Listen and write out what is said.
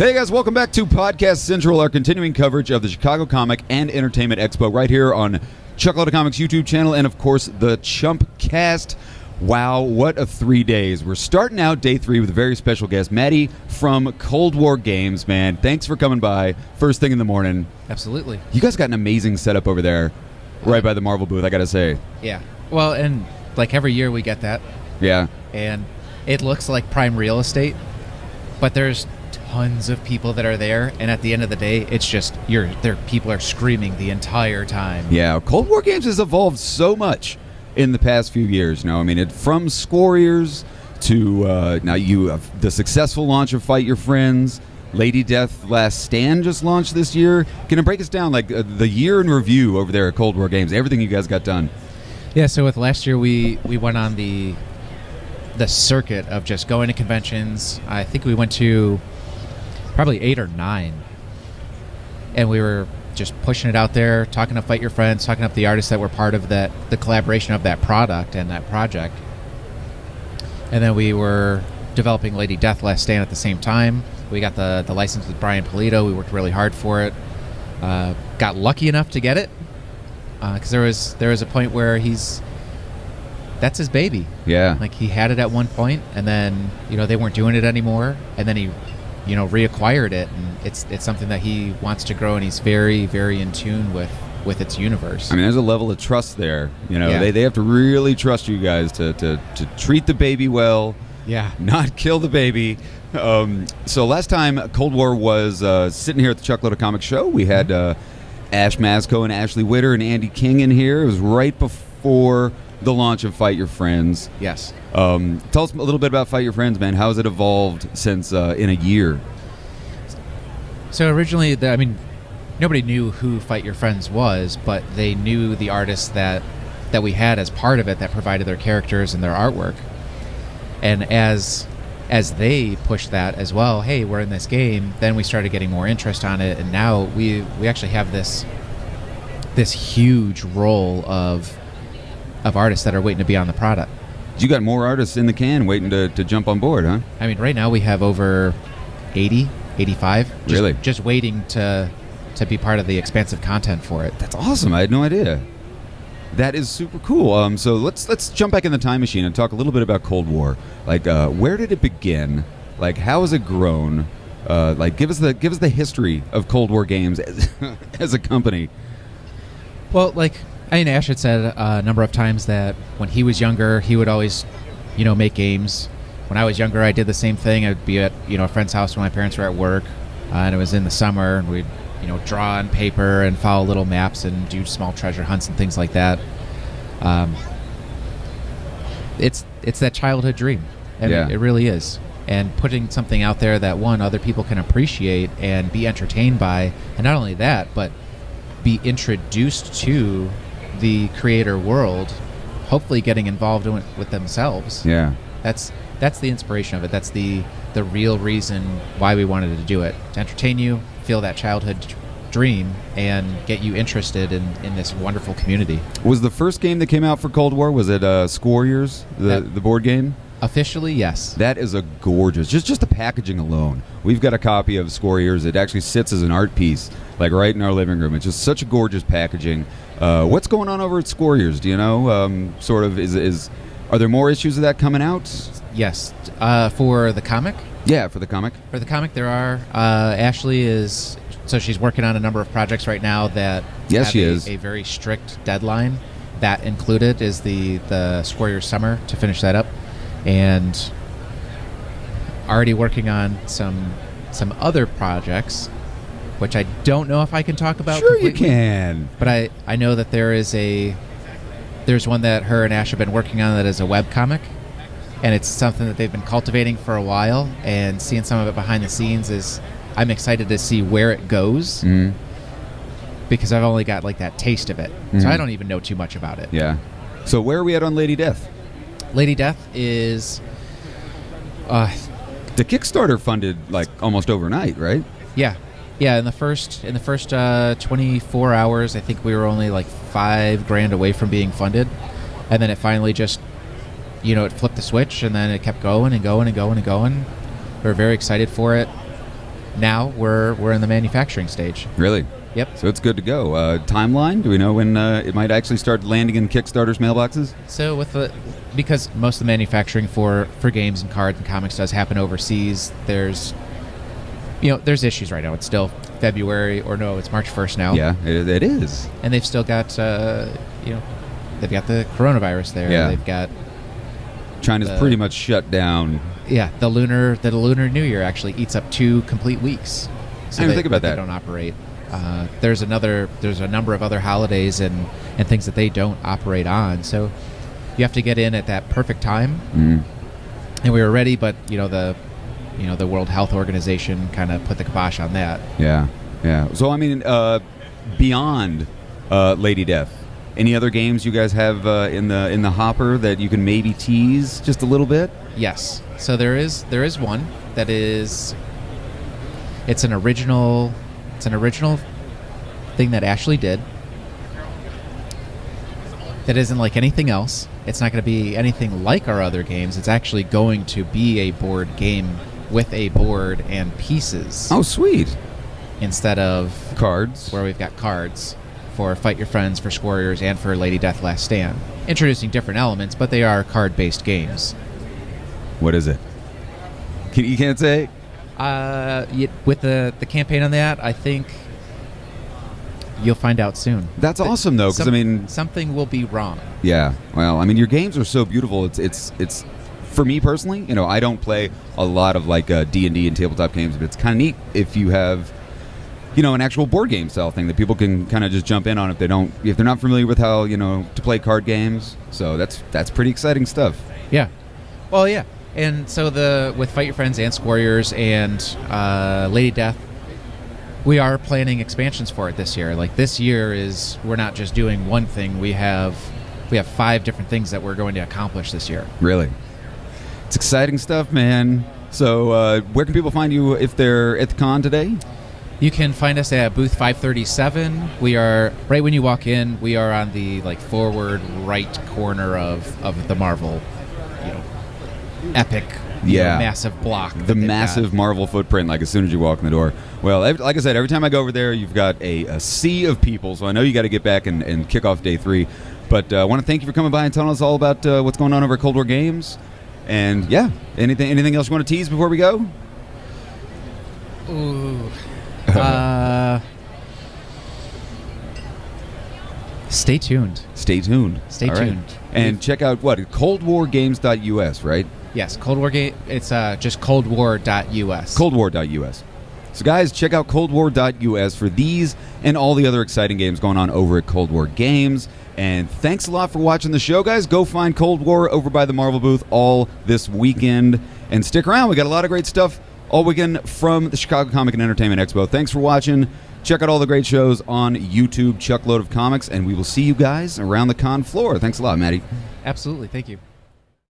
Hey guys, welcome back to Podcast Central, our continuing coverage of the Chicago Comic and Entertainment Expo right here on Chuckload of Comics YouTube channel and of course the Chump Cast. Wow, what a 3 days. We're starting out day 3 with a very special guest, Maddie from Cold War Games, man. Thanks for coming by first thing in the morning. Absolutely. You guys got an amazing setup over there right by the Marvel booth, I gotta say. Yeah. Well, and like every year we get that. Yeah. And it looks like prime real estate, but there's tons of people that are there, and at the end of the day, it's just people are screaming the entire time. Yeah, Cold War Games has evolved so much in the past few years. Now, I mean, from Scorriers to now you have the successful launch of Fight Your Friends. Lady Death Last Stand just launched this year. Can you break us down like the year in review over there at Cold War Games? Everything you guys got done. Yeah. So with last year, we went on the circuit of just going to conventions. I think we went to probably 8 or 9, and we were just pushing it out there, talking to Fight Your Friends, talking up the artists that were part of the collaboration of that product and that project. And then we were developing Lady Death Last Stand at the same time. We got the license with Brian Polito. We worked really hard for it. Got lucky enough to get it because there was a point where that's his baby. Yeah. Like he had it at one point, and then they weren't doing it anymore, and then he reacquired it, and it's something that he wants to grow, and he's very, very in tune with its universe. I mean, there's a level of trust there. Yeah. They have to really trust you guys to treat the baby well. Yeah. Not kill the baby. So last time Cold War was sitting here at the Chuckload of Comics show, we had Ash Masco and Ashley Witter and Andy King in here. It was right before the launch of Fight Your Friends. Yes. Tell us a little bit about Fight Your Friends, man. How has it evolved since in a year? So originally, nobody knew who Fight Your Friends was, but they knew the artists that we had as part of it that provided their characters and their artwork. And as they pushed that as well, hey, we're in this game, then we started getting more interest on it, and now we actually have this huge roll of artists that are waiting to be on the product. You got more artists in the can waiting to jump on board, huh? I mean, right now we have over 80, 85. Really? Just waiting to be part of the expansive content for it. That's awesome. I had no idea. That is super cool. So let's jump back in the time machine and talk a little bit about Cold War. Like, where did it begin? Like, how has it grown? Like, give us the history of Cold War Games as a company. Well, Ash had said a number of times that when he was younger, he would always, make games. When I was younger, I did the same thing. I'd be at, a friend's house when my parents were at work, and it was in the summer, and we'd, draw on paper and follow little maps and do small treasure hunts and things like that. It's that childhood dream, and yeah. It really is. And putting something out there that, one, other people can appreciate and be entertained by, and not only that, but be introduced to the creator world, hopefully getting involved with themselves. Yeah. That's the inspiration of it. That's the real reason why we wanted to do it. To entertain you, feel that childhood dream, and get you interested in this wonderful community. Was the first game that came out for Cold War, was it Scorriers, the board game? Officially, yes. That is a gorgeous, just the packaging alone. We've got a copy of Scorriers. It actually sits as an art piece, like right in our living room. It's just such a gorgeous packaging. What's going on over at Scorriers? Do you know? Are there more issues of that coming out? Yes. For the comic? Yeah, for the comic. For the comic, there are. Ashley is... So she's working on a number of projects right now that have a very strict deadline. That included is the Scorriers Summer to finish that up. And already working on some other projects, which I don't know if I can talk about. Sure, completely. You can. But I know that there's one that her and Ash have been working on that is a webcomic, and it's something that they've been cultivating for a while, and seeing some of it behind the scenes I'm excited to see where it goes, because I've only got that taste of it, so I don't even know too much about it. Yeah. So where are we at on Lady Death? Lady Death is the Kickstarter funded almost overnight, right? Yeah. In the first 24 hours, I think we were only $5,000 away from being funded, and then it finally just, it flipped the switch, and then it kept going and going and going and going. We were very excited for it. now we're in the manufacturing stage. Really? Yep. So it's good to go. Timeline? Do we know when it might actually start landing in Kickstarter's mailboxes? So because most of the manufacturing for games and cards and comics does happen overseas, there's issues right now. It's still February, or no, it's March 1st now. Yeah, it is. And they've still got they've got the coronavirus there. Yeah. They've got China's pretty much shut down. Yeah, the Lunar New Year actually eats up 2 complete weeks. I didn't think about that. They don't operate. There's a number of other holidays and things that they don't operate on. So you have to get in at that perfect time. And we were ready, but the World Health Organization kind of put the kibosh on that. Yeah. So I mean, beyond Lady Death, any other games you guys have in the hopper that you can maybe tease just a little bit? Yes. So there is one that is. It's an original thing that Ashley did. That isn't like anything else. It's not going to be anything like our other games. It's actually going to be a board game with a board and pieces. Oh, sweet. Instead of cards, where we've got cards for Fight Your Friends, for Warriors, and for Lady Death Last Stand. Introducing different elements, but they are card-based games. What is it? You can't say? With the campaign on that, I think you'll find out soon. That's awesome, though, because I mean, something will be wrong. Yeah. Well, I mean, your games are so beautiful. It's for me personally. I don't play a lot of like D&D and tabletop games, but it's kind of neat if you have an actual board game style thing that people can kind of just jump in on if they're not familiar with how to play card games. So that's pretty exciting stuff. Yeah. Well, yeah. And so with Fight Your Friends and Warriors and Lady Death, we are planning expansions for it this year. Like this year we're not just doing one thing. We have 5 different things that we're going to accomplish this year. Really? It's exciting stuff, man. So where can people find you if they're at the con today? You can find us at booth 537. We are right when you walk in. We are on the forward right corner of the Marvel, epic, massive block. The massive Marvel footprint, like as soon as you walk in the door. Well, like I said, every time I go over there, you've got a sea of people. So I know you got to get back and kick off day 3. But I want to thank you for coming by and telling us all about what's going on over at Cold War Games. And yeah, anything else you want to tease before we go? Ooh. Stay tuned. Stay tuned. Stay all tuned. Right. And check out coldwargames.us, right? Yes, Cold War Game. It's just coldwar.us. Coldwar.us. So guys, check out coldwar.us for these and all the other exciting games going on over at Cold War Games. And thanks a lot for watching the show, guys. Go find Cold War over by the Marvel booth all this weekend. And stick around. We got a lot of great stuff all weekend from the Chicago Comic and Entertainment Expo. Thanks for watching. Check out all the great shows on YouTube, Chuckload of Comics, and we will see you guys around the con floor. Thanks a lot, Maddie. Absolutely. Thank you.